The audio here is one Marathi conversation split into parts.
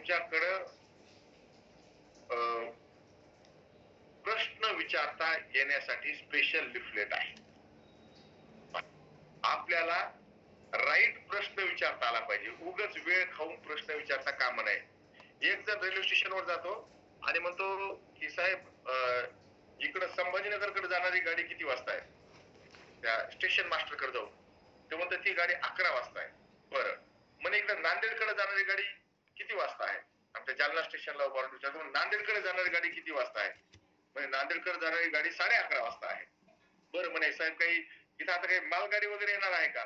तुमच्याकडं प्रश्न विचारता येण्यासाठी स्पेशल लिफलेट आहे. आपल्याला राईट प्रश्न विचारता आला पाहिजे. उगाच वेळ खाऊन प्रश्न विचारता कामा नये. एक जण रेल्वे स्टेशनवर जातो आणि म्हणतो की साहेब इकडं संभाजीनगरकडे जाणारी गाडी किती वाजता आहे? त्या स्टेशन मास्टर कडे जाऊ. ते म्हणतात ती गाडी 11 वाजता आहे. बरं. म्हणे इकडे नांदेडकडे जाणारी गाडी किती वाजता आहे? आमच्या जालना स्टेशनला उभारून विचारतो नांदेडकडे जाणारी गाडी किती वाजता आहे? म्हणजे नांदेडकडे जाणारी गाडी 11:30 वाजता आहे. बरं म्हणे साहेब काही इथं आता काही मालगाडी वगैरे येणार आहे का?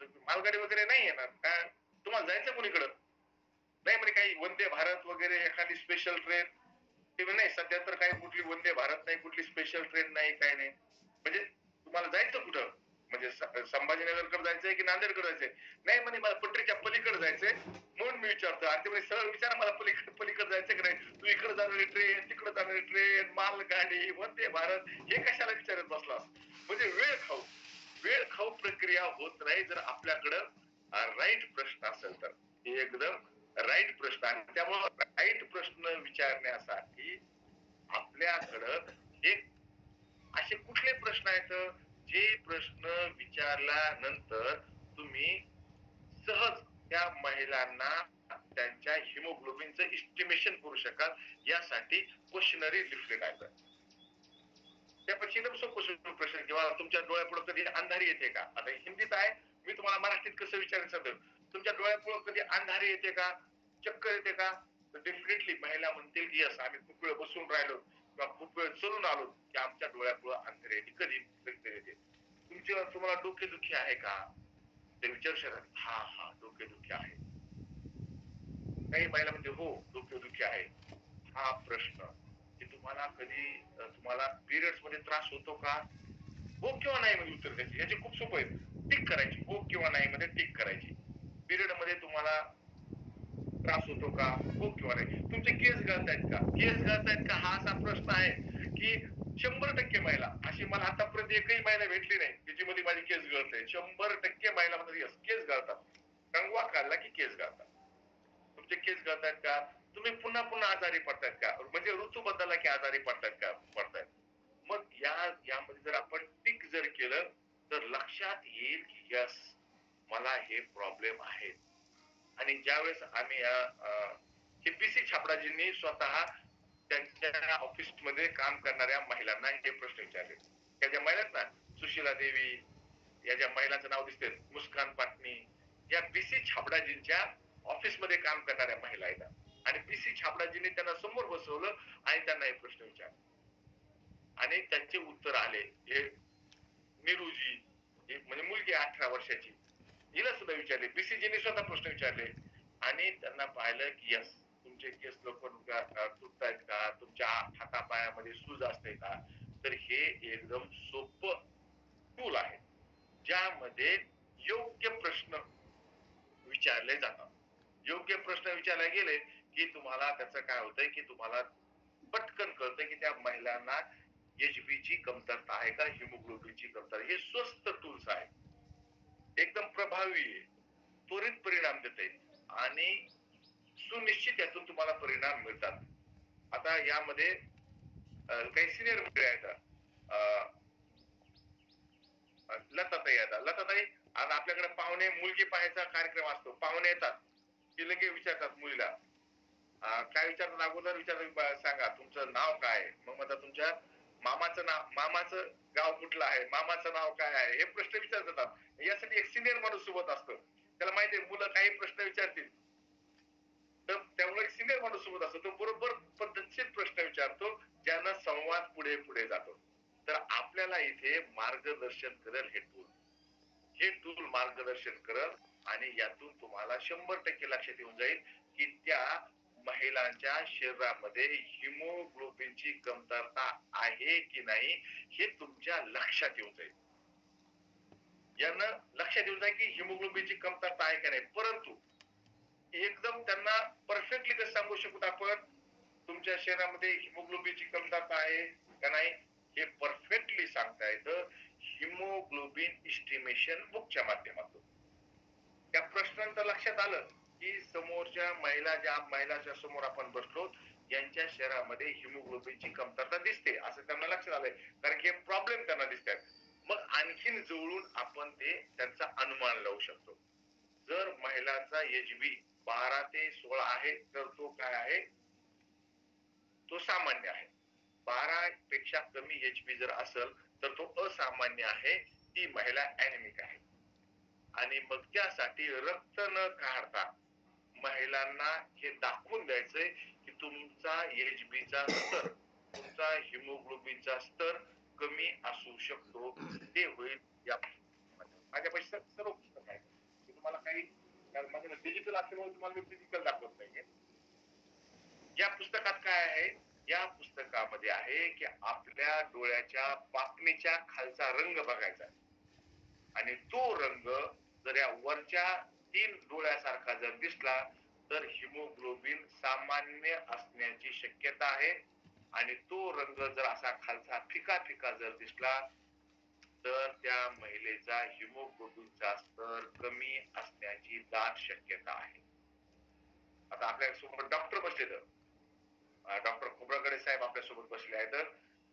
मालगाडी वगैरे नाही येणार. काय तुम्हाला जायचं कोणीकडं? नाही म्हणे काही वंदे भारत वगैरे एखादी स्पेशल ट्रेन. ते नाही सध्या तर काही कुठली वंदे भारत नाही, कुठली स्पेशल ट्रेन नाही, काही नाही. म्हणजे तुम्हाला जायचं कुठं? म्हणजे संभाजीनगरकडे जायचंय की नांदेडकडे जायचंय? नाही म्हणे मला पटरीच्या पलीकडे जायचंय. म्हणून मी विचारतो. आणि ते म्हणे सरळ विचार मला पलीकडे जायचं की नाही? तू इकडे जाणारी ट्रेन, तिकडे जाणारी ट्रेन, मालगाडी, वंदे भारत हे कशाला विचारत बसला? म्हणजे वेळ खाऊ प्रक्रिया होत नाही जर आपल्याकडं राईट प्रश्न असेल तर. एकदम राईट प्रश्न. आणि त्यामुळे राईट प्रश्न विचारण्यासाठी आपल्याकडं एक असे कुठले प्रश्न आहेत जे प्रश्न विचारल्यानंतर तुम्ही सहज त्या महिलांना त्यांच्या हिमोग्लोबिनचं इस्टिमेशन करू शकाल यासाठी क्वेश्चनरी लिफलेट आहे. त्यापेक्षा एकदम सोपं प्रश्न किंवा तुमच्या डोळ्यापुढे कधी अंधारी येते का? आता हिंदीत आहे, मी तुम्हाला मराठीत कसं विचारायचं? तुमच्या डोळ्यापुढे कधी अंधारी येते का? चक्कर येते का? तर डेफिनेटली महिला म्हणतील की यस आम्ही खूप वेळ बसून राहिलो किंवा खूप वेळ चलून आलो की आमच्या डोळ्यापुढे अंधारी येते. कधी येते. तुम्हाला डोकेदुखी आहे का? ते विचारू शकतात. हा डोकेदुखी आहे. काही महिला म्हणजे हो डोकेदुखी आहे. हा प्रश्न की तुम्हाला कधी तुम्हाला पिरियड्स मध्ये त्रास होतो का? हो किंवा नाही मध्ये उत्तर द्यायचे. याचे खूप सोपं आहे. टिक करायची. हो किंवा नाही मध्ये टिक करायची. पिरियड मध्ये तुम्हाला त्रास होतो का? हो किंवा नाही. तुमचे केस गळतायत का? केस गळतायत का हा असा प्रश्न आहे की 100% महिला अशी मला आतापर्यंत एकही महिला भेटली नाही त्याच्यामध्ये माझी केस गळते. 100% महिला म्हणतात यस केस गळतात. कंगवा काढला की केस गळतात. तुमचे केस गळतायत का? तुम्ही पुन्हा पुन्हा आजारी पडतायत का? म्हणजे ऋतू बदलला की आजारी पडतायत का? पडतायत. मग यामध्ये जर आपण टिक जर केलं तर लक्षात येईल की यस मला हे प्रॉब्लेम आहेत. आणि ज्यावेळेस आम्ही हे पीसी छापडाजींनी स्वतः त्यांच्या ऑफिस मध्ये काम करणाऱ्या महिलांना हे प्रश्न विचारले. त्या ज्या महिला ना सुशीला देवी या ज्या महिलांचं नाव दिसते मुस्कान पाटणी या पीसी छापडाजींच्या ऑफिस मध्ये काम करणाऱ्या महिला आहेत. आणि पीसी छापडाजींनी त्यांना समोर बसवलं आणि त्यांना हे प्रश्न विचारले. आणि त्यांचे उत्तर आले. हे निरुजी म्हणजे मुलगी 18 वर्षाची हिला सुद्धा विचारले. बीसीजीने स्वतः प्रश्न विचारले आणि त्यांना पाहिलं की यस तुमचे केस लवकर तुटतायत का? तुमच्या हातापायामध्ये सूज असते का? तर हे एकदम सोपं टूल आहे ज्यामध्ये योग्य प्रश्न विचारले जातात. योग्य प्रश्न विचारले गेले की तुम्हाला त्याचं काय होतंय की तुम्हाला पटकन कळतं की त्या महिलांना एचबीची कमतरता आहे का हिमोग्लोबिनची कमतरता. हे स्वस्त टूल्स आहे. एकदम प्रभावी आहे. त्वरित परिणाम देते आणि सुनिश्चित यातून तुम्हाला परिणाम मिळतात. आता यामध्ये काही सिनियर मंडळी आहेत. लताताई येतात. लताताई आज आपल्याकडे पाहुणे मुलगी पाहायचा कार्यक्रम असतो. पाहुणे येतात की लगे विचारतात मुलीला काय विचारतात अगोदर विचारतात सांगा तुमचं नाव काय? मग म्हणतात तुमच्या मामाचं गाव कुठलं आहे? मामाचं नाव काय आहे? हे प्रश्न विचारतात. यासाठी एक सिनियर माणूस सोबत असतो. त्याला माहिती आहे मुलं काही प्रश्न विचारतील तर त्यामुळे एक सिनियर माणूस सोबत असतो. तो बरोबर पद्धतशीर प्रश्न विचारतो ज्यानं संवाद पुढे जातो. तर आपल्याला इथे मार्गदर्शन करेल हे टूल. हे टूल मार्गदर्शन करेल आणि यातून तुम्हाला 100% लक्षात येऊन जाईल की त्या महिलांच्या शरीरामध्ये हिमोग्लोबिनची कमतरता आहे की नाही हे तुमच्या लक्षात येऊन जाईल. यानं लक्षात येऊन जाईल की हिमोग्लोबिनची कमतरता आहे का नाही. परंतु एकदम त्यांना परफेक्टली कसं सांगू शकतो आपण तुमच्या शरीरामध्ये हिमोग्लोबिनची कमतरता आहे का नाही हे परफेक्टली सांगता येतं हिमोग्लोबिन इस्टिमेशन बुकच्या माध्यमातून. त्या प्रश्नांचं लक्षात आलं की समोरच्या महिलाच्या समोर आपण बसलो यांच्या शरीरामध्ये हिमोग्लोबिनची कमतरता दिसते असं त्यांना लक्षात आलंय, कारण की प्रॉब्लेम त्यांना दिसतात. मग आणखीन जवळून आपण ते त्यांचा अनुमान लावू शकतो. जर महिलांचा HB 12 ते 16 आहे तर तो काय आहे, तो सामान्य आहे. 12 पेक्षा कमी HB जर असेल तर तो असामान्य आहे, ती महिला ॲनेमिक आहे. आणि मग त्यासाठी रक्त न काढता महिलांना हे दाखवून द्यायचंय की तुमचा HBचा स्तर, तुमचा हिमोग्लोबिनचा स्तर कमी असू शकतो. ते होईल या पुस्तकामध्ये. माझ्यापाशी सर्व पुस्तक आहे. मी तुम्हाला काही माझ्या डिजिटल असल्यामुळे तुम्हाला मी फिजिकल दाखवत नाहीये. या पुस्तकात काय आहे, या पुस्तकामध्ये आहे की आपल्या डोळ्याच्या पापणीच्या खालचा रंग बघायचा आणि तो रंग जर या वरच्या 3 डोळ्यासारखा जर दिसला तर हिमोग्लोबिन सामान्य असण्याची शक्यता आहे. आणि तो रंग जर असा खालचा फिका फिका जर दिसला तर त्या महिलेचा हिमोग्लोबिनचा स्तर कमी असण्याची दाट शक्यता आहे. आता आपल्या समोर डॉक्टर बसले, डॉक्टर खोब्रागडे साहेब आपल्यासोबत बसले आहेत.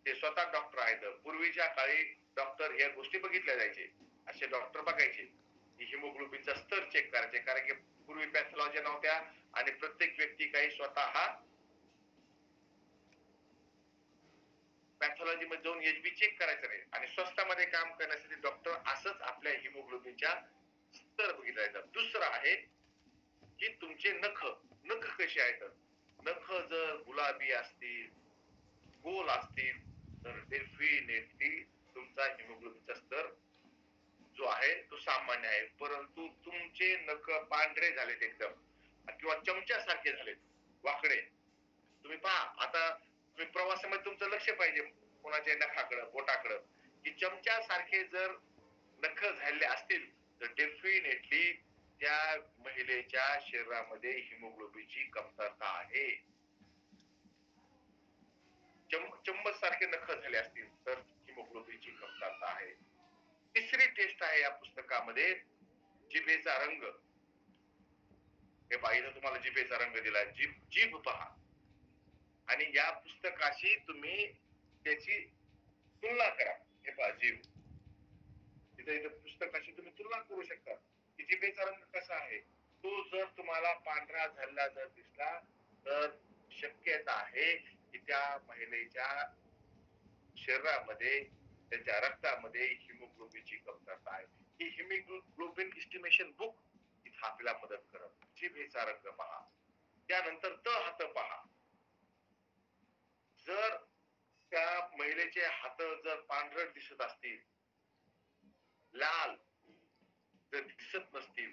ते स्वतः डॉक्टर आहेत. पूर्वीच्या काळी डॉक्टर ह्या गोष्टी बघितल्या जायचे. असे डॉक्टर बघायचे की हिमोग्लोबिनचा स्तर चेक करायचे, कारण की पूर्वी पॅथॉलॉजी नव्हत्या आणि प्रत्येक व्यक्ती काही स्वतः पॅथॉलॉजी मध्ये जाऊन HB चेक करायचं नाही आणि स्वस्तामध्ये काम करण्यासाठी डॉक्टर असंच आपल्या हिमोग्लोबिनच्या स्तर बघितला जातात. दुसरं आहे की तुमचे नख, नख कसे आहेत, नख जर गुलाबी असतील, गोल असतील तर डेफिनेटली तुमचा हिमोग्लोबिनचा स्तर जो आहे तो सामान्य आहे. परंतु तुमचे नख पांढरे झालेत एकदम किंवा चमच्यासारखे झालेत, वाकडे, तुम्ही पहा आता तुम्ही प्रवासामध्ये तुमचं लक्ष पाहिजे कोणाच्या नखाकडं, बोटाकडं, की चमच्यासारखे जर नख झालेले असतील तर डेफिनेटली त्या महिलेच्या शरीरामध्ये हिमोग्लोबिनची कमतरता आहे. चम्मच सारखे नख झाले असतील तर हिमोग्लोबिनची कमतरता आहे. तिसरी टेस्ट आहे या पुस्तकामध्ये, जिभेचा रंग. हे पहा, इथं तुम्हाला जिभेचा रंग दिलाय, जीभ पहा आणि या पुस्तकाशी तुम्ही त्याची तुलना करा. हे पहा जीभ, इथं पुस्तकाशी तुम्ही तुलना करू शकता की जिभेचा रंग कसा आहे. तो जर तुम्हाला पांढरा झालेला जर दिसला तर शक्यता आहे की त्या महिलेच्या शरीरामध्ये, त्याच्या रक्तामध्ये हिमोग्लोबिनची कमतरता आहे. ही हिमोग्लोबिन एस्टिमेशन बुक इथं आपल्याला मदत करत. जिभेचा रंग पहा, त्यानंतर हात पहा. जर त्या महिलेचे हात जर पांढरट दिसत असतील, लाल जर दिसत नसतील,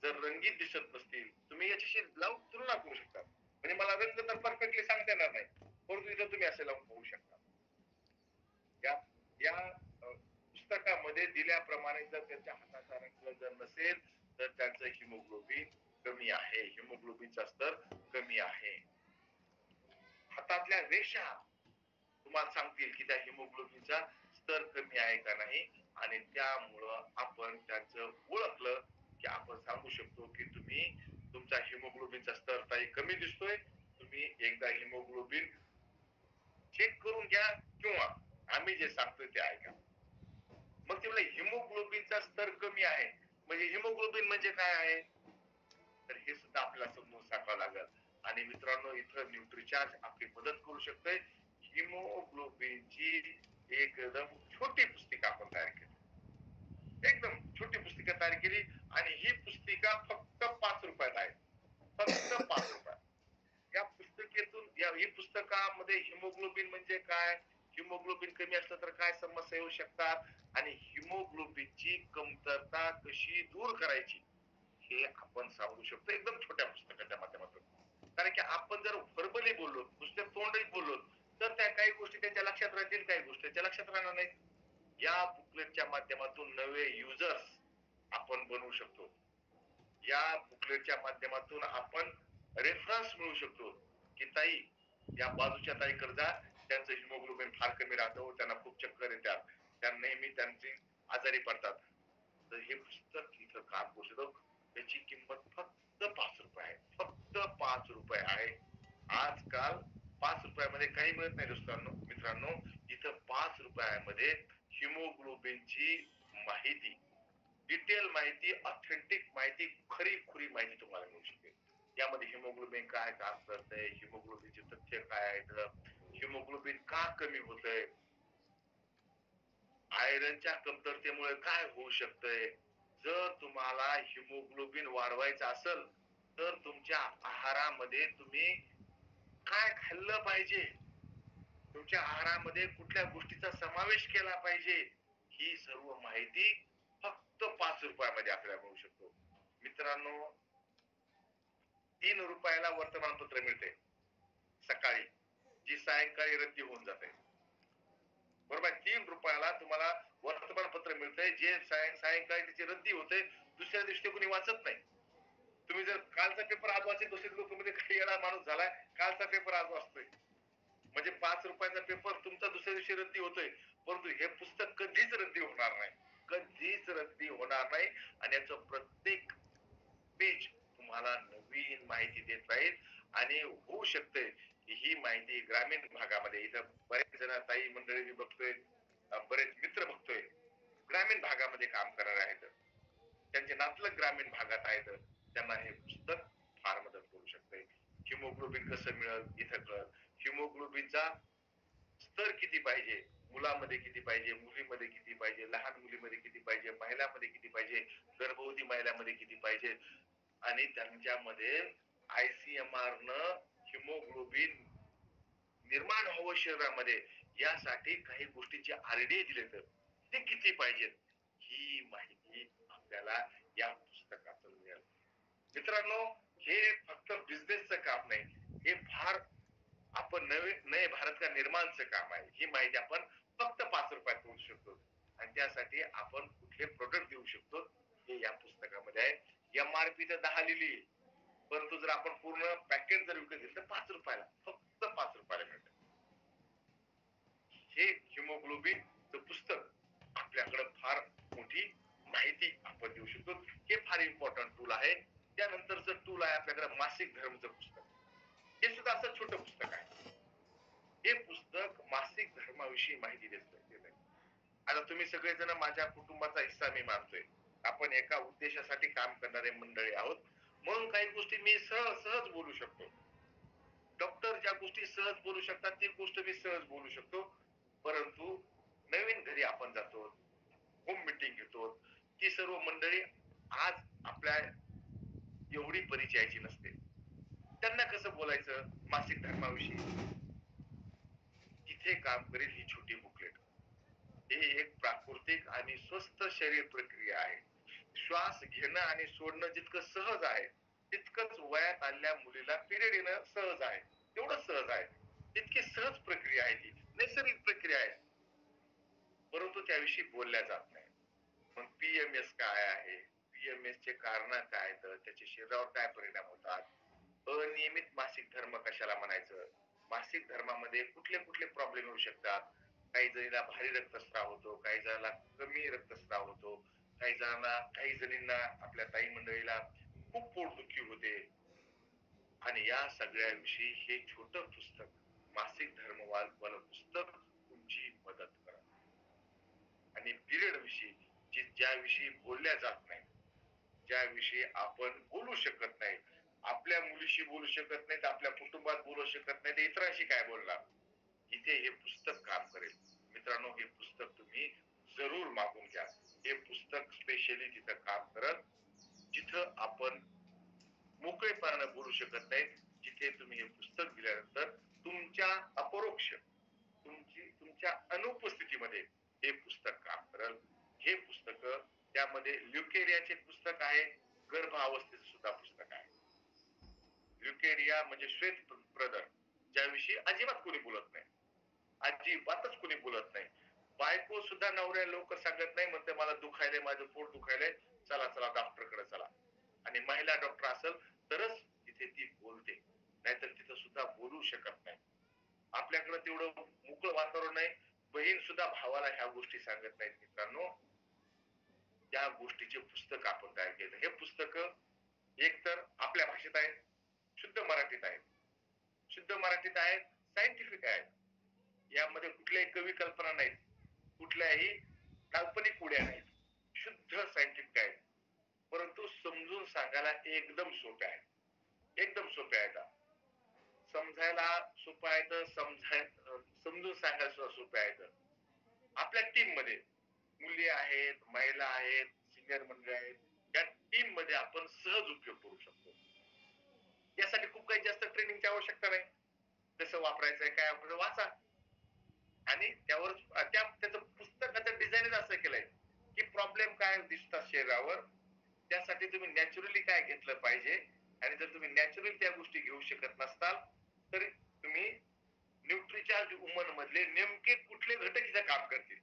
जर रंगीत दिसत नसतील, तुम्ही याच्याशी लावून तुलना करू शकता. म्हणजे मला रंग तर परफेक्टली सांगता येणार नाही, परंतु इथं तुम्ही असे लावून पाहू शकता. या या पुस्तकामध्ये दिल्याप्रमाणे जर त्यांच्या हाताचा रंग जर नसेल तर त्यांचं हिमोग्लोबिन कमी आहे, हिमोग्लोबिनचा स्तर कमी आहे. हातातल्या रेषा तुम्हाला सांगतील की त्या हिमोग्लोबिनचा स्तर कमी आहे का नाही, आणि त्यामुळं आपण त्याचं ओळखलं की आपण सांगू शकतो की तुम्ही, तुमचा हिमोग्लोबिनचा स्तर काही कमी दिसतोय, तुम्ही एकदा हिमोग्लोबिन चेक करून घ्या किंवा आम्ही जे सांगतोय ते ऐका. मग ते हिमोग्लोबिनचा स्तर कमी आहे म्हणजे हिमोग्लोबिन म्हणजे काय आहे, तर हे सुद्धा आपल्याला समजून सांगावं लागेल. आणि मित्रांनो, इथं न्यूट्रिचार्ज आपली मदत करू शकते. हिमोग्लोबिनची एकदम छोटी पुस्तिका आपण तयार केली, एकदम छोटी पुस्तिका तयार केली आणि ही पुस्तिका फक्त 5 रुपयात आहे, फक्त 5 रुपयात. या पुस्तकेतून ही पुस्तकामध्ये हिमोग्लोबिन म्हणजे काय, हिमोग्लोबिन कमी असलं तर काय समस्या येऊ शकतात आणि हिमोग्लोबिनची कमतरता कशी दूर करायची हे आपण सांगू शकतो एकदम छोट्या पुस्तकाच्या माध्यमातून. कारण की आपण जर व्हर्बली बोललो, नुसते तोंडही बोललो तर त्या काही गोष्टी त्यांच्या लक्षात राहतील, काही गोष्टी त्यांच्या लक्षात राहणार नाहीत. या बुकलेटच्या माध्यमातून नवे युजर्स आपण बनवू शकतो. या बुकलेटच्या माध्यमातून आपण रेफरन्स मिळू शकतो की ताई, या बाजूच्या ताईकडे जा, त्यांचं हिमोग्लोबिन फार कमी राहतं, त्यांना खूप चक्कर येतात, त्या नेहमी त्यांची आजारी पडतात. तर हे पुस्तक इथं काम करू शकतो. त्याची किंमत फक्त ₹5 आहे. फक्त ₹5 आहे. आजकाल ₹5 काही मिळत नाही दोस्तांनो, मित्रांनो. इथं ₹5 हिमोग्लोबिनची माहिती, डिटेल माहिती, ऑथेंटिक माहिती, खरी-खुरी माहिती तुम्हाला मिळू शकेल. यामध्ये हिमोग्लोबिन काय काम करतंय, हिमोग्लोबिनचे तथ्य काय आहेत, हिमोग्लोबिन का कमी होतंय, आयरनच्या कमतरतेमुळे काय होऊ शकतंय. जर तुम्हाला हिमोग्लोबिन वाढवायचं असेल, तर तुमच्या आहारामध्ये तुम्ही काय खाल्लं पाहिजे, तुमच्या आहारामध्ये कुठल्या गोष्टीचा समावेश केला पाहिजे, ही सर्व माहिती फक्त ₹5 आपल्याला मिळू शकतो. मित्रांनो, ₹3 वर्तमानपत्र मिळते सकाळी, जी सायंकाळी रद्दी होऊन जाते. बरोबर, ₹3 तुम्हाला वर्तमानपत्र मिळतंय, जे सायंकाळी त्याची रद्दी होते. दुसऱ्या दिवशी ते कोणी वाचत नाही. तुम्ही जर कालचा पेपर आज वाचेल, दुसऱ्या लोकांमध्ये काही येणार माणूस झालाय, कालचा पेपर आज वाचतोय. म्हणजे ₹5 पेपर तुमचा दुसऱ्या दिवशी रद्दी होतोय. परंतु हे पुस्तक कधीच रद्दी होणार नाही. कधीच रद्दी होणार नाही. आणि याचं प्रत्येक पेज तुम्हाला नवीन माहिती देत राहील. आणि होऊ शकते की ही माहिती ग्रामीण भागामध्ये, इथं बरेच जण ताई मंडळी मी बघतोय, बरेच मित्र बघतोय, ग्रामीण भागामध्ये काम करणारे आहेत. त्यांचे नातलग ग्रामीण भागात आहेत. त्यांना हे पुस्तक फार मदत करू शकते. हिमोग्लोबिन कसं मिळेल इथं कळल. हिमोग्लोबिनचा स्तर किती पाहिजे, मुलामध्ये किती पाहिजे, मुलीमध्ये किती पाहिजे, लहान मुलीमध्ये किती पाहिजे, महिलांमध्ये किती पाहिजे, गर्भवती महिलांमध्ये किती पाहिजे, आणि त्यांच्यामध्ये ICMR न हिमोग्लोबिन निर्माण व्हावं शरीरामध्ये, यासाठी काही गोष्टीचे RDA दिलेत, ते किती पाहिजेत, ही माहिती आपल्याला या पुस्तकातून मिळेल. मित्रांनो, हे फक्त बिझनेसचं काम नाही, हे फार आपण नए भारत का निर्माणचं काम आहे. ही माहिती आपण फक्त ₹5 मिळवू शकतो. आणि त्यासाठी आपण कुठले प्रोडक्ट देऊ शकतो, हे या पुस्तकामध्ये आहे. MRP तर 10 लिहिली, परंतु जर आपण पूर्ण पॅकेट जर विकत घेतलं ₹5, फक्त ₹5 मिळतं. हे हिमोग्लोबिन पुस्तक आपल्याकडे फार मोठी माहिती आपण देऊ शकतो. हे फार इम्पॉर्टंट टूल आहे. त्यानंतरचं टूल आहे आपल्याकडे मासिक धर्मचं पुस्तक. हे सुद्धा असं छोटं पुस्तक आहे. हे पुस्तक मासिक धर्माविषयी माहिती देत आहे. आता तुम्ही सगळेजण माझ्या कुटुंबाचा हिस्सा मी मानतोय. आपण एका उद्देशासाठी काम करणारे मंडळी आहोत. म्हणून काही गोष्टी मी सहज बोलू शकतो. डॉक्टर ज्या गोष्टी सहज बोलू शकतात, ती गोष्ट मी सहज बोलू शकतो. परंतु नवीन घरी आपण जातो, होम मीटिंग घेतो, ती सर्व मंडळी आज आपल्या एवढी परिचयाची नसते. त्यांना कसं बोलायचं मासिक धर्माविषयी, तिथे काम करेल ही छोटी बुकलेट. हे एक प्राकृतिक आणि स्वस्थ शरीर प्रक्रिया आहे. श्वास घेणं आणि सोडणं जितकं सहज आहे, तितकंच वयात आलेल्या मुलीला पिरियड येणं सहज आहे. तेवढं सहज आहे. तितकी सहज प्रक्रिया आहे ती. नैसर्गिक प्रक्रिया आहे. परंतु त्याविषयी बोलल्या जात नाही. मग PMS काय आहे? PMS चे कारण काय आहेत? त्याचे शरीरावर काय परिणाम होतात? अनियमित मासिक धर्म कशाला म्हणायचं? मासिक धर्मामध्ये कुठले कुठले प्रॉब्लेम येऊ शकतात? काही जणीला भारी रक्तस्राव होतो, काही जणांना कमी रक्तस्राव होतो, काही जणींना आपल्या ताई मंडळीला खूप पोटदुखी होते. आणि या सगळ्याविषयी हे छोटं पुस्तक, मासिक धर्मवाल पुस्तक तुमची मदत करा. आणि पिरियड विषयी ज्याविषयी बोलल्या जात नाही, ज्याविषयी आपण बोलू शकत नाही, आपल्या मुलीशी बोलू शकत नाही, आपल्या कुटुंबात बोलू शकत नाही, तर इतरांशी काय बोलणार, इथे हे पुस्तक काम करेल. मित्रांनो, हे पुस्तक तुम्ही जरूर मागून घ्या. हे पुस्तक स्पेशली तिथं काम करत, जिथं आपण मोकळेपणानं बोलू शकत नाही, जिथे तुम्ही हे पुस्तक दिल्यानंतर तुमच्या अपरोक्ष, तुमच्या अनुपस्थितीमध्ये हे पुस्तक काम करल. हे पुस्तक, त्यामध्ये ल्युकेरियाचे पुस्तक आहे, गर्भ अवस्थेचं सुद्धा पुस्तक आहे. ल्युकेरिया म्हणजे श्वेत प्रदर, ज्याविषयी अजिबात कोणी बोलत नाही, अजिबातच कोणी बोलत नाही. बायको सुद्धा नवऱ्या लवकर सांगत नाही, म्हणते मला दुखायलंय, माझं पोट दुखायलंय, चला चला डॉक्टरकडे चला. आणि महिला डॉक्टर असेल तरच तिथे ती बोलते, नाहीतर तिथं सुद्धा बोलू शकत नाही. आपल्याकडे तेवढं मोकळं वातावरण नाही. बहीण सुद्धा भावाला ह्या गोष्टी सांगत नाहीत. मित्रांनो, त्या गोष्टीचे पुस्तक आपण तयार केलं. हे पुस्तक एक तर आपल्या भाषेत आहेत, शुद्ध मराठीत आहेत, शुद्ध मराठीत आहेत, सायंटिफिक आहेत. यामध्ये कुठल्याही कवी कल्पना नाहीत, कुठल्याही काल्पनिक उड्या नाहीत, शुद्ध सायंटिफिक आहेत. परंतु समजून सांगायला एकदम सोप्या आहेत, एकदम सोप्या आहेत. समजायला सोपं आहे तर समजून सांगायला सुद्धा सोप्या आहेत. आपल्या टीम मध्ये मुली आहेत, महिला आहेत, सिनियर मंडळी आहेत, या टीम मध्ये आपण सहज उपयोग करू शकतो. यासाठी खूप काही जास्त ट्रेनिंगची आवश्यकता नाही. कसं वापरायचंय काय वापरायचं वाचा, आणि त्यावर त्याचं पुस्तकाचं डिझाईनच असं केलंय की प्रॉब्लेम काय दिसतात शरीरावर, त्यासाठी तुम्ही नॅचरली काय घेतलं पाहिजे, आणि जर तुम्ही नॅचरली त्या गोष्टी घेऊ शकत नसताल तरी तुम्ही न्यूट्रीचार्ज वुमन मधले नेमके कुठले घटक इथं काम करतील,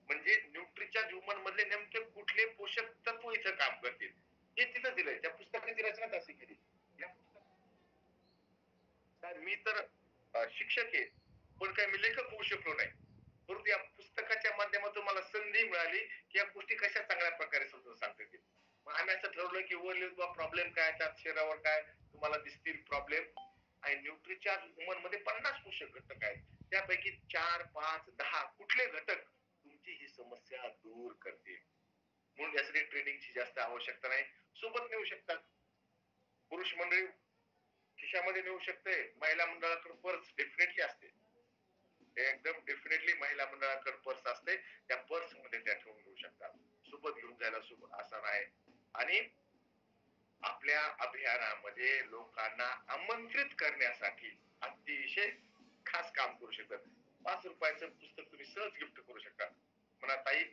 म्हणजे न्यूट्रीचार्ज वुमन मधले नेमके कुठले पोषक तत्व इथं काम करतील, हे तिथं दिलंय. त्या पुस्तकाची रचना अशी केली. या पुस्तकात मी तर शिक्षक आहे, पण काय मी लेखक होऊ शकलो नाही. परंतु या पुस्तकाच्या माध्यमातून मला संधी मिळाली की या गोष्टी कशा चांगल्या प्रकारे समजून सांगता येतील. मग आम्ही असं ठरवलं की वर प्रॉब्लेम काय, त्यात शरीरावर काय तुम्हाला दिसतील प्रॉब्लेम, आणि न्यूट्रीचार्ज वुमन मध्ये 50 पोषक घटक आहेत, त्यापैकी 4, 5, 10 कुठले घटक तुमची ही समस्या दूर करतील. म्हणून यासाठी ट्रेनिंगची जास्त आवश्यकता नाही, सोबत नेऊ शकतात. पुरुष मंडळी खिशामध्ये नेऊ शकते, महिला मंडळाकडे पर्स डेफिनेटली असते, एकदम डेफिनेटली महिला मंडळाकडे पर्स असते, त्या पर्स मध्ये त्या ठेवून घेऊ शकतात, सोबत घेऊन जायला सोबत असं नाही. आणि आपल्या अभियानामध्ये लोकांना आमंत्रित करण्यासाठी अतिशय खास काम करू शकतात. 5 रुपयाचं पुस्तक तुम्ही सहज गिफ्ट करू शकता. म्हणा ताई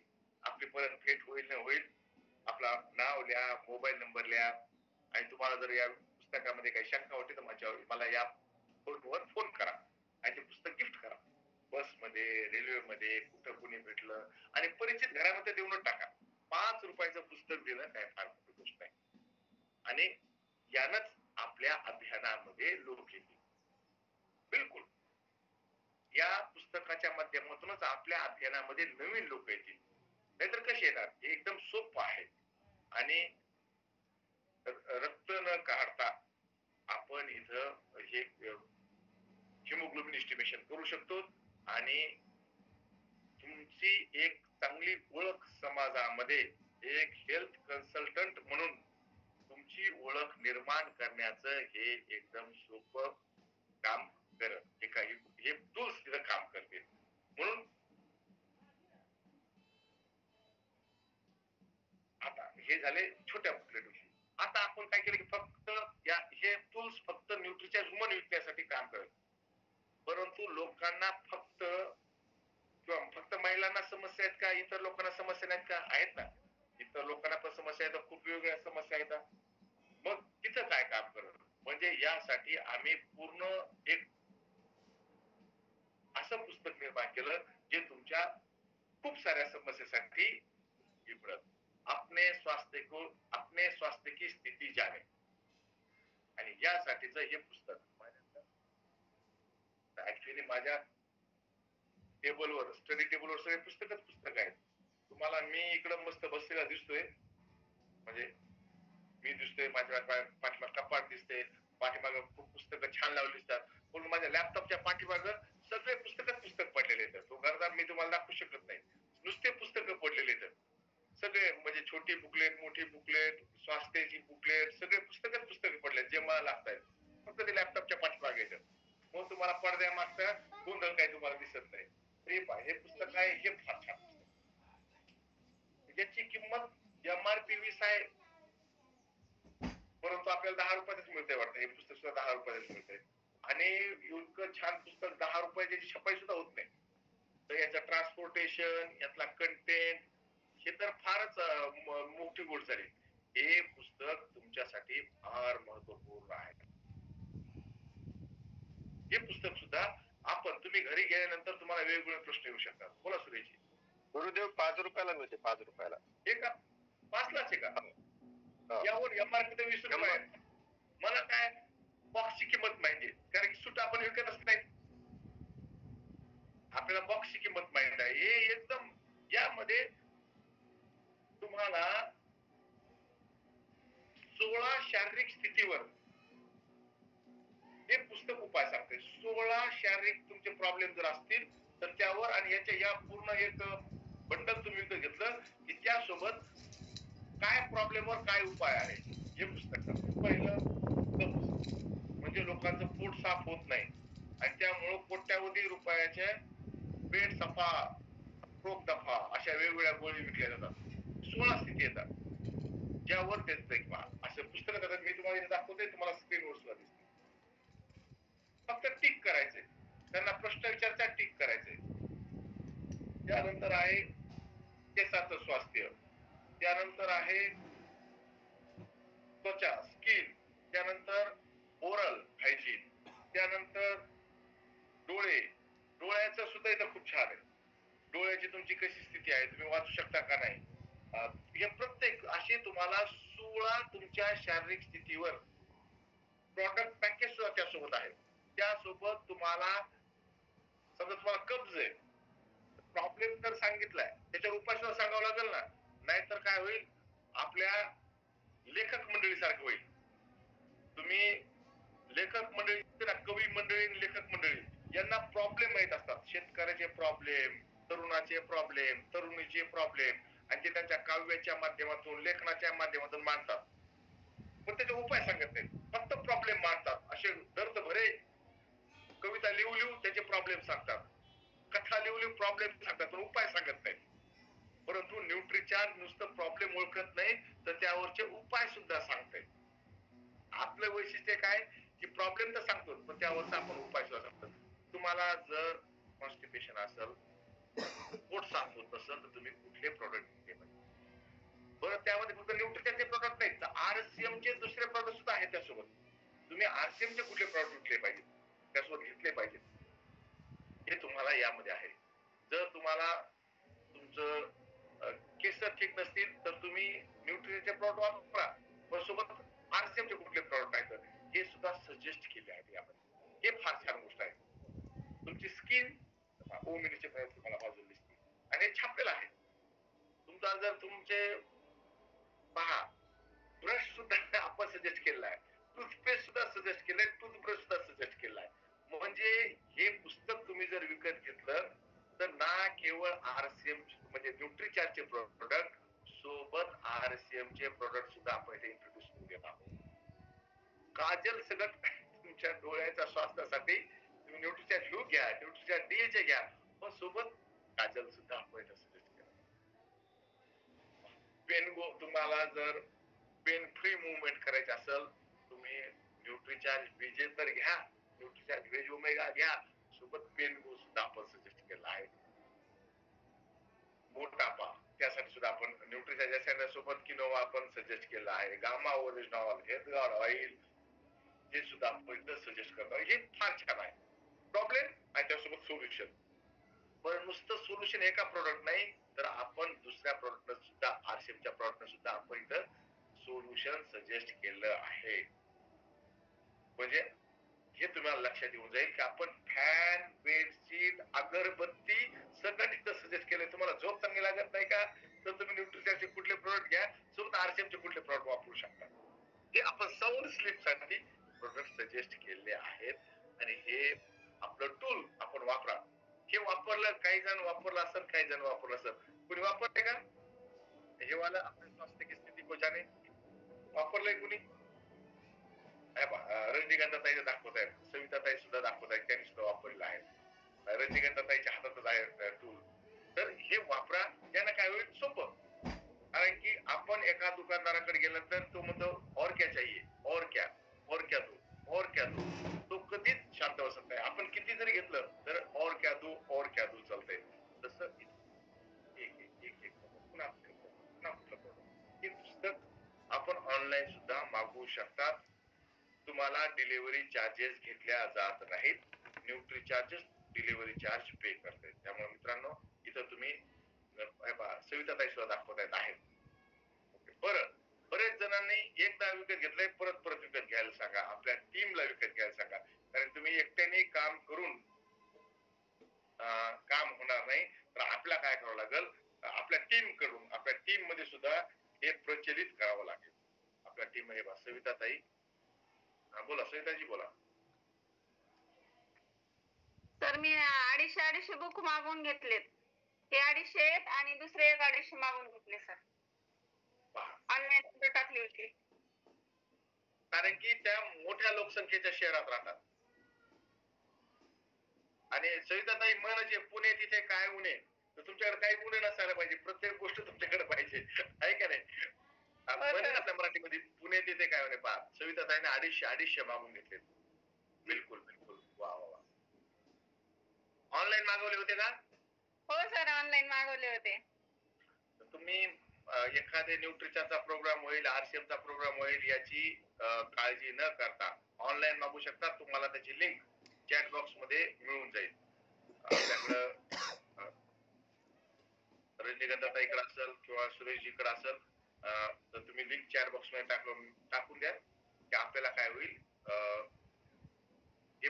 आपली परत भेट होईल ना होईल, आपला नाव लिहा, मोबाईल नंबर लिहा, आणि तुम्हाला जर या पुस्तकामध्ये काही शंका होती तर माझ्यावर मला या फोनवर फोन करा आणि ते पुस्तक गिफ्ट करा. बसमध्ये, रेल्वेमध्ये, कुठं कुणी भेटलं, आणि परिचित घरामध्ये देऊनच टाका. 5 रुपयाचं पुस्तक देणं काय फार मोठी गोष्ट नाही, आणि यानंच आपल्या अभियानामध्ये लोक येतील. बिलकुल. या पुस्तकाच्या माध्यमातूनच आपल्या अभियानामध्ये नवीन लोक येतील. नाहीतर कसे येणार? हे एकदम सोपं आहे. आणि रक्त न काढता आपण इथं हे हिमोग्लोबिन एस्टिमेशन करू शकतो, आणि तुमची एक चांगली ओळख समाजामध्ये एक हेल्थ कन्सल्टंट म्हणून तुमची ओळख निर्माण करण्याचं हे एकदम सोपं काम करत, हे काही हे टूल्स तिथं काम करते. म्हणून आता हे झाले छोट्या विषयी. आता आपण काय केलं की फक्त हे टूल्स फक्त न्यूट्रीच्या ह्युमन विकण्यासाठी काम करत, परंतु लोकांना फक्त किंवा फक्त महिलांना समस्या आहेत का, इतर लोकांना समस्या नाहीत का? आहेत ना. इतर लोकांना पण समस्या आहेत, खूप वेगवेगळ्या समस्या आहेत. मग तिथं काय काम करत, म्हणजे यासाठी आम्ही पूर्ण एक असं पुस्तक निर्माण केलं जे तुमच्या खूप साऱ्या समस्येसाठी विपरीत, अपने स्वास्थ्य की स्थिती जाणे, आणि यासाठीच हे पुस्तक ऍक्च्युअली माझ्या टेबलवर, स्टडी टेबलवर सगळे पुस्तक आहेत. तुम्हाला मी इकडं मस्त बसलेला दिसतोय, म्हणजे मी दिसतोय, माझ्या पाठीमाग कपाट दिसते, पाठीमाग खूप पुस्तकं छान लावली दिसतात, पण माझ्या लॅपटॉपच्या पाठीमाग सगळे पुस्तक पडलेले आहेत. तो घरदार मी तुम्हाला दाखवू शकत नाही, नुसते पुस्तकं पडलेले आहेत सगळे, म्हणजे छोटी बुकलेट, मोठी बुकलेट, स्वास्थ्याची बुकलेट, सगळे पुस्तक पडले जे मला लागतात, फक्त ते लॅपटॉपच्या पाठीमागे येतात. मग तुम्हाला पडद्या मागचा गोंधळ काही तुम्हाला दिसत नाही. हे पुस्तक आहे, हे फार छान पुस्तक, ज्याची किंमत MRP 20 आहे, परंतु आपल्याला 10 रुपयातच मिळते वाटतं. हे पुस्तक सुद्धा 10 रुपयातच मिळते, आणि इतकं छान पुस्तक 10 रुपयाची छपाई सुद्धा होत नाही. तर याचं ट्रान्सपोर्टेशन, यातला कंटेंट, हे तर फारच मोठी गोष्ट झाली. हे पुस्तक तुमच्यासाठी फार महत्वपूर्ण आहे. हे पुस्तक सुद्धा आपण तुम्ही घरी गेल्यानंतर तुम्हाला वेगवेगळे प्रश्न येऊ शकतात. बोला सुरेशजी. गुरुदेव 5 रुपयाला मिळते, 5 रुपयाला. हे का 5लाच आहे का? यावर MRP 20 रुपये आहे. मला काय बॉक्सची किंमत माहितीये, कारण की सुद्धा आपण विकतच नाही, आपल्याला बॉक्सची किंमत माहित आहे. हे एकदम यामध्ये तुम्हाला पुस्तक उपाय सांगते. 16 शारीरिक तुमचे प्रॉब्लेम जर असतील तर त्यावर, आणि याच्या या पूर्ण एक बंडल तुम्ही विकत घेतलं की त्यासोबत काय प्रॉब्लेमवर काय उपाय आहे हे पुस्तक सांगते. पहिलं, कब्ज, म्हणजे लोकांचं पोट साफ होत नाही आणि त्यामुळे कोट्यावधी रुपयाचे पेट सफा, प्रोक दफा अशा वेगवेगळ्या गोळी विकल्या जातात. 16 स्थिती येतात ज्यावर त्यांचं एक असं पुस्तक येतात. मी तुम्हाला इथे दाखवते, तुम्हाला स्क्रीनवर सुद्धा दिसते. फक्त टिक करायचे, त्यांना प्रश्न विचारता टिक करायचे. त्यानंतर आहे केसाचं स्वास्थ्य, त्यानंतर आहे त्वचा, स्किन, त्यानंतर ओरल हायजीन, त्यानंतर डोळे, डोळ्याचं सुद्धा इथं खूप छान आहे. डोळ्याची तुमची कशी स्थिती आहे, तुम्ही वाचू शकता का नाही, हे प्रत्येक असे तुम्हाला 16 तुमच्या शारीरिक स्थितीवर प्रॉडक्ट पॅकेज सुद्धा त्यासोबत आहे. त्यासोबत तुम्हाला समजा तुम्हाला कब्ज आहे, प्रॉब्लेम तर सांगितलाय, त्याच्यावर उपाय सुद्धा सांगावा लागेल ना, नाहीतर काय होईल, आपल्या लेखक मंडळी सारखं होईल. तुम्ही लेखक मंडळी, कवी मंडळी, लेखक मंडळी यांना प्रॉब्लेम माहित असतात. शेतकऱ्याचे प्रॉब्लेम, तरुणाचे प्रॉब्लेम, तरुणीचे प्रॉब्लेम, आणि ते त्यांच्या काव्याच्या माध्यमातून, लेखनाच्या माध्यमातून मांडतात. पण त्याचे उपाय सांगत नाहीत, फक्त प्रॉब्लेम मांडतात. असे दर्द भरे कविता लिहू लिहू त्याचे प्रॉब्लेम सांगतात, कथा लिहू लिहू प्रॉब्लेम सांगतात, पण उपाय सांगत नाहीत. परंतु न्यूट्रीचार्ज नुसतं प्रॉब्लेम ओळखत नाही, तर त्यावरचे उपाय सुद्धा सांगते. आपलं वैशिष्ट्य काय की प्रॉब्लेम तर सांगतो, पण त्यावरचा आपण उपाय सुद्धा सांगतो. तुम्हाला जर कॉन्स्टिपेशन असेल, पोट साफ होत नसेल, तर तुम्ही कुठले प्रोडक्ट घेतले पाहिजे. बरं, त्यामध्ये फक्त न्यूट्रिशनचे प्रोडक्ट नाहीत, तर RCM चे दुसरे प्रोडक्ट सुद्धा आहेत त्यासोबत. तुम्ही RCM चे कुठले प्रोडक्ट विकले पाहिजेत, त्यासोबत घेतले पाहिजेत, हे तुम्हाला यामध्ये आहे. जर तुम्हाला तुमचं केस ठीक नसतील, तर तुम्ही न्यूट्रिशनचे प्रोडक्ट वापरा, पण सोबत RCM चे कुठले प्रोडक्ट आहेत हे सुद्धा सजेस्ट केले आहेत यामध्ये. हे फार छान गोष्ट आहे. तुमची स्किन ओमिनीचे प्रयोग तुम्हाला बाजूला दिसतील आणि हे छापलेलं आहे. तुमचा जर तुमचे पहा, ब्रश सुद्धा आपण सजेस्ट केलेला आहे, टूथपेस्ट सुद्धा सजेस्ट केलंय, टूथब्रश सुद्धा सजेस्ट केलाय. म्हणजे हे पुस्तक तुम्ही जर विकत घेतलं तर ना केवळ RCM म्हणजे न्यूट्रीचार्जचे प्रोडक्ट सोबत RCM चे प्रोडक्ट सुद्धा आपण इथे इंट्रोड्यूस करून देत आहोत. काजल सगळं तुमच्या डोळ्याच्या स्वास्थ्यासाठी तुम्ही न्यूट्रीचार्ज लू घ्या, न्यूट्रीचार्ज डीचे घ्या, पण सोबत काजल सुद्धा आपण इथे सजेस्ट केलं. पेन गो, तुम्हाला जर पेन फ्री मुवमेंट करायची असेल, तुम्ही न्यूट्रीचार्ज व्हेज तर घ्या, न्यूट्रीचार्ज व्हेज ओमेगा घ्या, सोबत पेन गो सुद्धा आपण सजेस्ट केला आहे. मोटापा, त्यासाठी सुद्धा आपण न्यूट्रीचार्ज सोबत किनोवा आपण सजेस्ट केला आहे. गामा ओरिजिनॉल, हेल्थगार्ड ऑइल, हे सुद्धा आपण सजेस्ट करतो. हे फार छान आहे. प्रॉब्लेम आणि त्यासोबत सोल्युशन. पण नुसतं सोल्युशन एका प्रोडक्ट नाही, तर आपण दुसऱ्या प्रोडक्ट सुद्धा, RCMच्या प्रोडक्ट सुद्धा आपण इथं सोल्युशन सजेस्ट केलं आहे. म्हणजे हे तुम्हाला लक्षात येऊन जाईल की आपण फॅन, बेडशीट, अगरबत्ती सगळं इथं सजेस्ट केलंय. तुम्हाला झोप चांगली लागत नाही का, तर तुम्ही न्यूट्रिशनचे कुठले प्रोडक्ट घ्या, सोबत RCMचे कुठले प्रोडक्ट वापरू शकता. हे आपण साऊंड स्लीप साठी प्रोडक्ट सजेस्ट केले आहेत. आणि हे आपलं टूल आपण वापरा. हे वापरलं, काही जण वापरलं असेल, काही जण वापरलं असेल. कुणी वापरले का हे वाला आपल्या स्वास्थ्य की स्थिती को जाने, वापरलंय कुणी? रजनीकांता ताई दाखवत आहेत, सविता ताई सुद्धा दाखवत आहेत, त्यांनी सुद्धा वापरलेलं आहे. रजनीकांता ताईच्या हातातच आहे टूल. तर हे वापरा, त्यानं काय होईल, सोपं. कारण की आपण एका दुकानदाराकडे गेल्यानंतर तो म्हणतो और क्या चाहिए, और क्या, और क्या दो, और क्या दो, तो कधीच शांत बसत नाही. आपण किती जरी घेतलं तर और क्या दो, और क्या दो चालतंय. तसं एक एक एक एक पुन्हा पुन्हा कुठलं प्रोडक्ट, हे पुस्तक आपण ऑनलाईन सुद्धा मागवू शकतात. तुम्हाला डिलिव्हरी चार्जेस घेतल्या जात नाहीत. न्यूट्री चार्जेस डिलिव्हरी चार्ज पे करते. त्यामुळे मित्रांनो, इथं तुम्ही सविताताई सुद्धा दाखवत आहेत. बरं, बरेच जणांनी एकदा विकत घेतलंय, परत परत विकत घ्यायला सांगा. आपल्या टीमला विकत घ्यायला सांगा. कारण तुम्ही एकट्याने काम करून काम होणार नाही. तर आपल्याला काय करावं लागेल, आपल्या टीम कडून, आपल्या टीम मध्ये सुद्धा हे प्रचलित करावं लागेल. आपल्या टीम मध्ये सविताताई, बोला सविताजी बोला. मी 250 बुक मागवून घेतलेत. हे 250 आहेत आणि दुसरे एक 250 मागवून घेतले सर. पहा, ऑनलाईन ऑर्डर टाकली होती. कारण की त्या मोठ्या लोकसंख्येच्या शहरात राहतात आणि सविताताई म्हणजे पुणे तिथे काय उणे, तर तुमच्याकडे काही गुन्हे नसायला पाहिजे. प्रत्येक गोष्ट तुमच्याकडे पाहिजे, आहे का नाही? म्हणजे आपल्या मराठीमध्ये पुणे तिथे काय म्हणे पहा, सविताताईने 250 मागून घेतले. बिलकुल बिलकुल, वा वा वा. ऑनलाईन मागवले होते का? हो सर, ऑनलाईन मागवले होते. तुम्ही एखादे न्यूट्रिशनचा प्रोग्राम होईल, आरसीएमचा प्रोग्राम होईल याची काळजी न करता ऑनलाईन मागू शकता. तुम्हाला त्याची लिंक चॅट बॉक्स मध्ये मिळून जाईल. आपल्याकडं रजनीगंधाताईकडे असेल किंवा सुरेशजीकडे असेल, तर तुम्ही लिंक चॅट बॉक्स मध्ये टाकून द्या की आपल्याला काय होईल, हे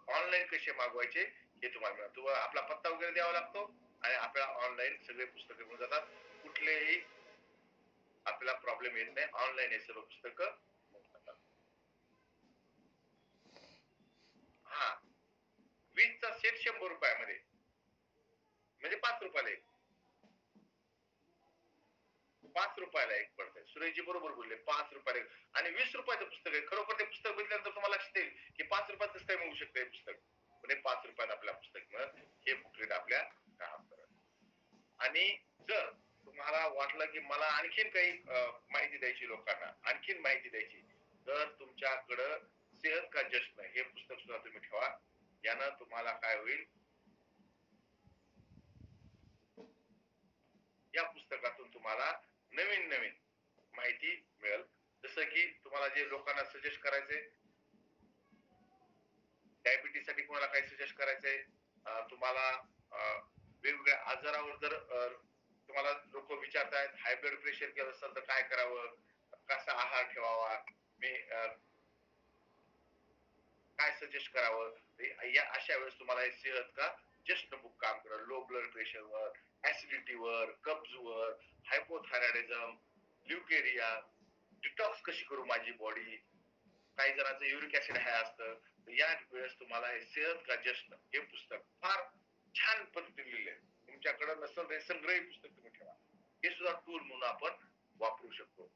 ऑनलाईन कसे मागवायचे हे तुम्हाला मिळतं. तुम्हाला आपला पत्ता वगैरे द्यावा लागतो आणि आपल्याला ऑनलाईन सगळे पुस्तकं मिळून जातात. कुठलेही आपल्याला प्रॉब्लेम येत नाही. ऑनलाईन हे सर्व पुस्तकं मिळून जातात. हा, 20चा सेट 100 रुपयामध्ये, म्हणजे 5 रुपयाला एक. 5 रुपयाला एक पडतंय. सुरेशजी बरोबर बोलले, 5 रुपयाला एक. आणि 20 रुपयाचं पुस्तक आहे. खरोखर ते पुस्तक बघितल्यानंतर तुम्हाला लक्षात येईल की 5 रुपयात कसं काय मिळू शकतं हे पुस्तक. पण हे 5 रुपयात आपल्याला पुस्तक मिळत, हे बुकलेट आपल्या काम करत. आणि जर तुम्हाला वाटलं की मला आणखीन काही माहिती द्यायची लोकांना, आणखीन माहिती द्यायची, तर तुमच्याकडं सेहत का जश्न हे पुस्तक सुद्धा तुम्ही ठेवा. यानं तुम्हाला काय होईल, या पुस्तकातून तुम्हाला नवीन नवीन माहिती मिळेल. जसं की तुम्हाला जे लोकांना सजेस्ट करायचंय, डायबिटीस साठी कोणाला काही सजेस्ट करायचंय, तुम्हाला वेगवेगळ्या आजारावर जर तुम्हाला लोक विचारतायत, हाय ब्लड प्रेशर केलं असेल तर काय करावं, कसा आहार ठेवावा, मी काय सजेस्ट करावं, या अशा वेळेस तुम्हाला हे सेहत का जस्ट बुक काम करा. लो ब्लड प्रेशरवर, ऍसिडिटीवर, कब्जवर, हायपोथायरॉइडिझम, ल्युकेरिया, डिटॉक्स कशी करू माझी बॉडी, काही जणांचं युरिक ऍसिड हाय असतं. या वेळेस तुम्हाला हे सेहत का जश्न हे पुस्तक फार छान पद्धतीने लिहिले. तुमच्याकडे नसेल ते सगळे पुस्तक तुम्ही ठेवा. हे सुद्धा टूल म्हणून आपण वापरू शकतो.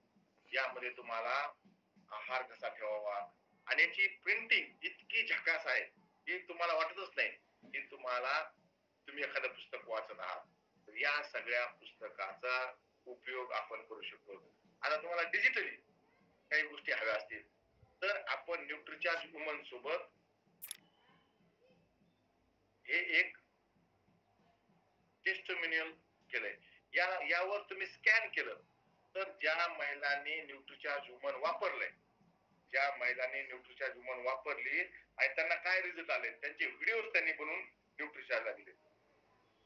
यामध्ये तुम्हाला आहार कसा ठेवावा आणि याची प्रिंटिंग इतकी झकास आहे की तुम्हाला वाटतच नाही की तुम्ही एखादं पुस्तक वाचत आहात. तर या सगळ्या पुस्तकाचा उपयोग आपण करू शकतो. आता तुम्हाला डिजिटली काही गोष्टी हव्या असतील तर आपण न्यूट्रिचार्ज वुमन सोबत हे एक टेस्टिमोनियल केलंय. यावर तुम्ही स्कॅन केलं तर ज्या महिलांनी न्यूट्रिचार्ज वुमन वापरलंय, ज्या महिलांनी न्यूट्रिचार्ज वुमन वापरली आणि त्यांना काय रिझल्ट आले, त्यांचे व्हिडिओ त्यांनी बनवून न्यूट्रिचार्जला दिले.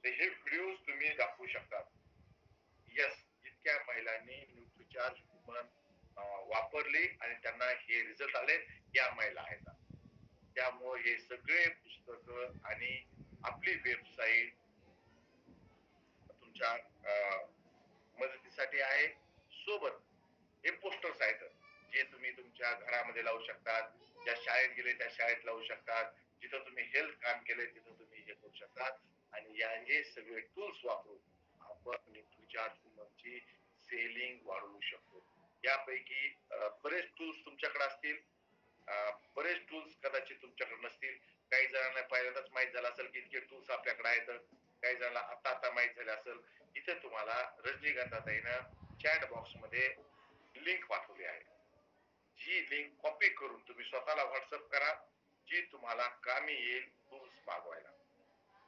तर हे व्हिडिओ तुम्ही दाखवू शकता. यस, इतक्या महिलांनी न्यूट्रिचार्ज वुमन वापरली आणि त्यांना हे रिझल्ट आले, या महिला आहेत. त्यामुळे हे सगळे पुस्तक आणि आपली वेबसाईट तुमच्या मदतीसाठी आहे. सोबत हे पोस्टर्स आहेत जे तुम्ही तुमच्या घरामध्ये लावू शकतात, ज्या शाळेत गेले त्या शाळेत लावू शकतात, जिथं तुम्ही हेल्थ काम केले तिथं तुम्ही हे करू शकतात. आणि हे सगळे टूल्स वापरून आपण न्यूट्रिचार्ज वुमनची सेलिंग वाढवू शकतो. यापैकी बरेच टूल्स तुमच्याकडे असतील, बरेच टूल्स कदाचित तुमच्याकडे नसतील. काही जणांना पहिल्यांदाच माहित झालं असेल की इतके टूल्स आपल्याकडे आहेत, काही जणांना आता माहित झाले असेल. इथे तुम्हाला रजनीगंधाताईनं चॅट बॉक्स मध्ये लिंक पाठवली आहे. जी लिंक कॉपी करून तुम्ही स्वतःला व्हॉट्सअप करा, जी तुम्हाला कामी येईल टूल्स मागवायला.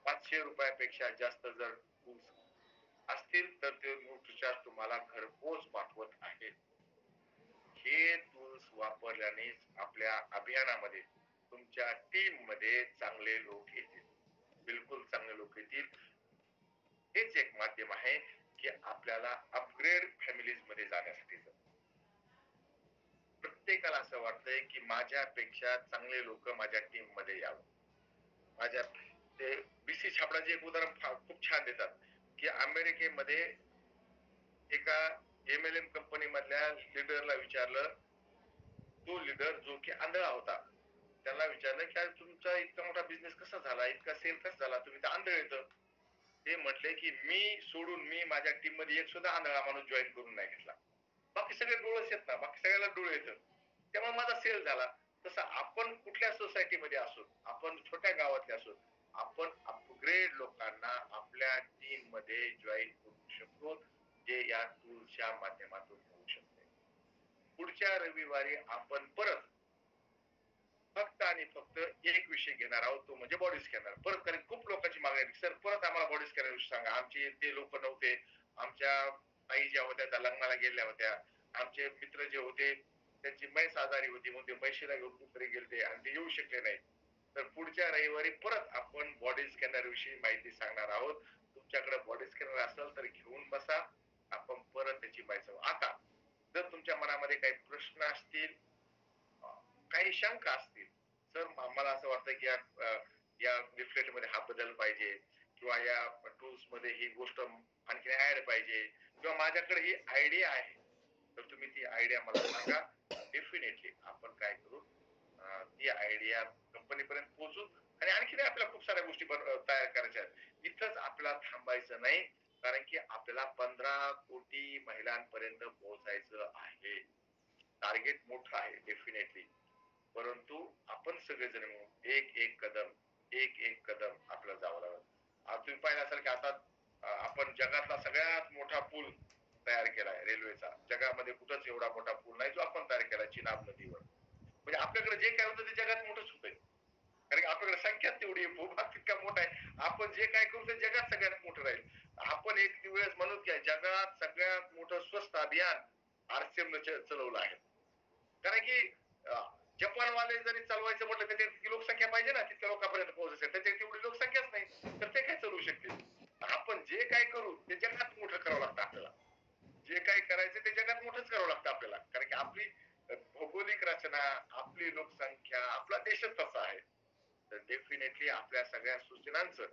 500 रुपयापेक्षा जास्त जर टूल्स असतील तर ते न्यूट्रिचार्ज तुम्हाला घरपोच पाठवत आहे. हे टूल्स वापरल्याने आपल्या अभियानामध्ये तुमच्या टीम मध्ये चांगले लोक येतील, बिलकुल चांगले लोक येतील. हेच एक माध्यम आहे की आपल्याला अपग्रेड फॅमिलीज मध्ये जाण्यासाठी. प्रत्येकाला असं वाटतंय की माझ्यापेक्षा चांगले लोक माझ्या टीम मध्ये यावं. माझ्या ते बीसी छापडाचे एक उदाहरण खूप छान देतात की अमेरिकेमध्ये एका MLM कंपनी मधल्या लीडरला विचारलं, तो लीडर जो की आंधळा होता, त्याला मला विचारलं की आज तुमचा इतका मोठा बिझनेस कसा झाला, इतका सेल कसा झाला, तुम्ही तर आंधळे येतं. ते म्हटले की मी सोडून मी माझ्या टीम मध्ये एक सुद्धा आंधळा माणूस जॉईन करून नाही घेतला. बाकी सगळे डोळस येत ना, बाकी सगळ्याला डोळे येतं. त्यामुळे माझा सेल झाला. तसं आपण कुठल्या सोसायटीमध्ये असो, आपण छोट्या गावातले असो, आपण अपग्रेड लोकांना आपल्या टीम मध्ये जॉईन करू शकतो, जे या टूलच्या माध्यमातून होऊ शकते. पुढच्या रविवारी आपण परत फक्त आणि फक्त एक विषय घेणार आहोत, तो म्हणजे बॉडी स्कॅनर. परत कारण खूप लोकांची मागणी आहे, सर परत आम्हाला बॉडी स्कॅनर विषयी सांगा. आमचे ते लोक नव्हते, आमच्या आई ज्या होत्या त्या लग्नाला गेल्या होत्या, आमचे मित्र जे होते त्यांची म्हैस आजारी होती म्हणून ते म्हैशीला घेऊन कुठे गेले आणि ते येऊ शकले नाही. तर पुढच्या रविवारी परत आपण बॉडी स्कॅनर विषयी माहिती सांगणार आहोत. तुमच्याकडे बॉडी स्कॅनर असेल तर घेऊन बसा, आपण परत त्याची माहिती. आता जर तुमच्या मनामध्ये काही प्रश्न असतील, काही शंका असतील, तर मला असं वाटतं की या लिफलेट मध्ये हा बदल पाहिजे, किंवा या टूल्स मध्ये ही गोष्ट आणखी ऍड पाहिजे, किंवा माझ्याकडे ही आयडिया आहे, तर तुम्ही ती आयडिया मला सांगा. डेफिनेटली आपण काय करू, ती आयडिया कंपनीपर्यंत पोहोचू. आणि आणखी आपल्याला खूप साऱ्या गोष्टी तयार करायच्या आहेत. इथंच आपल्याला थांबायचं नाही, कारण की आपल्याला 15 कोटी महिलांपर्यंत पोहोचायचं आहे. टार्गेट मोठं आहे डेफिनेटली. परंतु आपण सगळेजण मिळून एक एक कदम आपल्याला जावं लागेल. आता तुम्ही पाहिलं असाल की आता आपण जगातला सगळ्यात मोठा पूल तयार केलाय रेल्वेचा. जगामध्ये कुठंच एवढा मोठा पूल नाही जो आपण तयार केला चिनाब नदीवर. म्हणजे आपल्याकडे जे काय होतं ते जगात मोठंच होतंय, कारण की आपल्याकडे संख्या तेवढी आहे, भूभाग तितका मोठा आहे. आपण जे काय करू ते जगात सगळ्यात मोठं राहील. आपण एक वेळेस म्हणून की जगात सगळ्यात मोठं स्वस्त अभियान आरसीएम चालवलं आहे. कारण की जपानवाले जरी चालवायचं म्हटलं तर तितकी लोकसंख्या पाहिजे ना, तितक्या लोकांपर्यंत पोहोचायचं, त्याची तेवढी लोकसंख्याच नाही, तर ते काय चालवू शकतील. आपण जे काय करू ते जगात मोठं करावं लागतं आपल्याला. जे काय करायचं ते जगात मोठंच करावं लागतं आपल्याला, कारण की आपली भौगोलिक रचना, आपली लोकसंख्या, आपला देशच तसा आहे. तर डेफिनेटली आपल्या सगळ्या सूचनांचं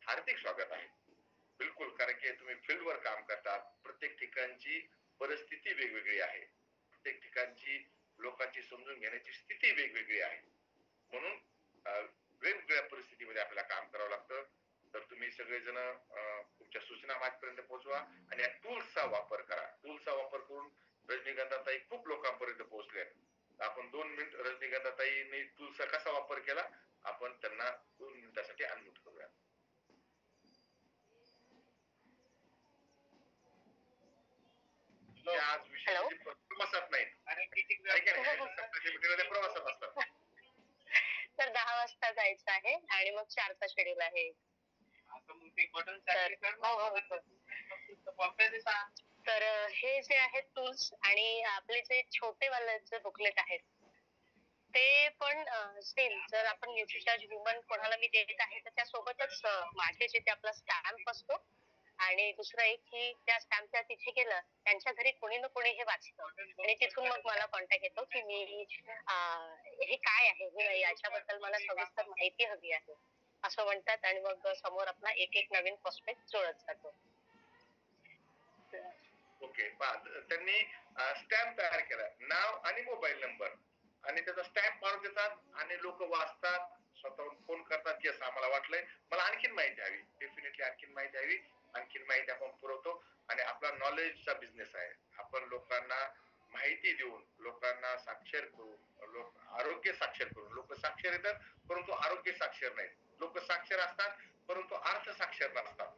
हार्दिक स्वागत आहे. बिलकुल, कारण की तुम्ही फील्डवर काम करतात. प्रत्येक ठिकाणची परिस्थिती वेगवेगळी आहे, प्रत्येक ठिकाणची लोकांची समजून घेण्याची स्थिती वेगवेगळी आहे. म्हणून वेगवेगळ्या परिस्थितीमध्ये आपल्याला काम करावं लागतं. तर तुम्ही सगळेजण तुमच्या सूचना माझ्यापर्यंत पोहोचवा आणि या टूल्सचा वापर करा. टूल्सचा वापर करून रजनीगंधाताई खूप लोकांपर्यंत पोहोचले. आपण 2 मिनिट रजनीगंधाताईंनी टूल्सचा कसा वापर केला आपण त्यांना 2 मिनिटासाठी अनम्यूट करूया. आज विषयाची प्रवासात नाही प्रवासात असतात. तर 10 वाजता जायचं आहे आणि मग 4चा शेड्यूल आहे. तर हे जे आहेत टूल्स आणि आपले जे छोटे वाले बुकलेट आहेत ते पण सेम जर आपण न्यूट्रिचार्ज वुमन कोणाला मी देत आहे तर त्यासोबतच माझे जे ते आपला स्टॅम्प असतो आणि दुसरं एक की त्या स्टॅम्पच्या तिथे गेलं त्यांच्या घरी कोणी ना कोणी हे वाचतं आणि तिथून मग मला कॉन्टॅक्ट येतो की मी हे काय आहे हे याच्याबद्दल मला सविस्तर माहिती हवी आहे असं म्हणतात आणि मग समोर आपला एक एक नवीन प्रॉस्पेक्ट जुळत जातो. ओके, त्यांनी स्टॅम्प तयार केला, नाव आणि मोबाईल नंबर, आणि त्याचा स्टॅम्प मारून देतात आणि लोक वाचतात, स्वतःहून फोन करतात की असं आम्हाला वाटलंय, मला आणखीन माहिती हवी. डेफिनेटली आणखीन माहिती हवी, आणखीन माहिती आपण पुरवतो. आणि आपला नॉलेजचा बिझनेस आहे. आपण लोकांना माहिती देऊन, लोकांना साक्षर करून, लोक आरोग्य साक्षर करून, लोक साक्षर येतात परंतु आरोग्य साक्षर नाहीत. लोक साक्षर असतात परंतु अर्थ साक्षर नसतात.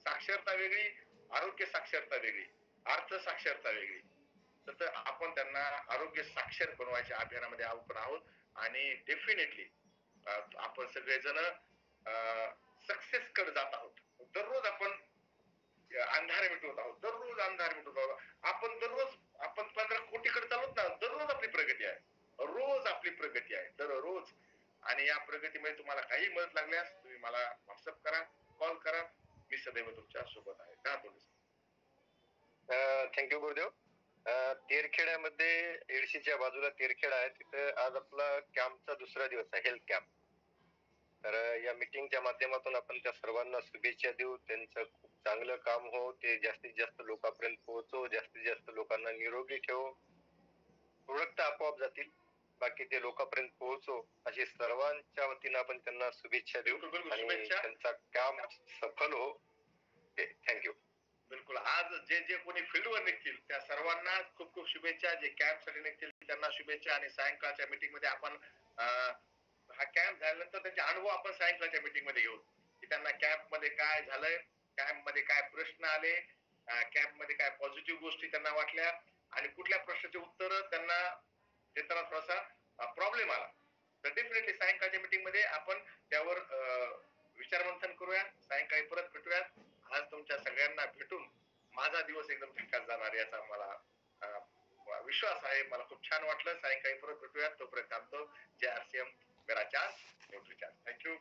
साक्षरता वेगळी, आरोग्य साक्षरता वेगळी, अर्थ साक्षरता वेगळी. तर आपण त्यांना आरोग्य साक्षर बनवायच्या अभियानामध्ये आपण आहोत आणि डेफिनेटली आपण सगळेजण सक्सेस कडे जात आहोत. दररोज आपण अंधार मिटवत आहोत, दररोज अंधार मिटवत आहोत. आपण 15 कोटीकडे चालवत ना, दररोज आपली प्रगती आहे, रोज आपली प्रगती आहे, दररोज. आणि या प्रगतीमध्ये तुम्हाला काही मदत लागल्यास तुम्ही मला व्हॉट्सअप करा, कॉल करा, मी सदैव तुमच्या सोबत आहे. का थोडस थँक्यू गुरुदेव. तेरखेड्यामध्ये एडशीच्या बाजूला तेरखेडा आहे, तिथे आज आपला कॅम्पचा दुसरा दिवस आहे, हेल्थ कॅम्प. तर या मीटिंगच्या माध्यमातून आपण त्या सर्वांना शुभेच्छा देऊ. त्यांचं खूप चांगलं काम हो, ते जास्तीत जास्त लोकांपर्यंत पोहोचो, जास्तीत जास्त लोकांना निरोगी ठेवो, प्रोडक्ट आपोआप जातील. बाकी ते लोकांपर्यंत पोहोचो अशी सर्वांच्या वतीनं आपण त्यांना शुभेच्छा देऊ बिलकुल बिलकुल आणि शुभेच्छा. त्यांचा काम सफल हो. थँक्यू. बिलकुल. आज जे जे कोणी फील्डवर निघतील त्या सर्वांना खूप खूप शुभेच्छा. जे कॅम्प साठी निघतील त्यांना शुभेच्छा. आणि सायंकाळच्या मीटिंग मध्ये आपण हा कॅम्प झाल्यानंतर त्यांचे अनुभव आपण सायंकाळच्या मीटिंग मध्ये घेऊ की त्यांना कॅम्प मध्ये काय झालंय, कॅम्प मध्ये काय प्रश्न आले, कॅम्प मध्ये काय पॉझिटिव्ह गोष्टी त्यांना वाटल्या आणि कुठल्या प्रश्नाचे उत्तर त्यांना देताना थोडासा प्रॉब्लेम आला. तर डेफिनेटली सायंकाळच्या मीटिंग मध्ये आपण त्यावर विचारमंथन करूया. सायंकाळी परत भेटूया. आज तुमच्या सगळ्यांना भेटून माझा दिवस एकदम ठिकाण जाणार याचा मला विश्वास आहे. मला खूप छान वाटलं. सायंकाळी परत भेटूया. तोपर्यंत थांबतो. जय आरसीएम, मेरा चार्ज, न्यूट्री चार्ज. थँक्यू.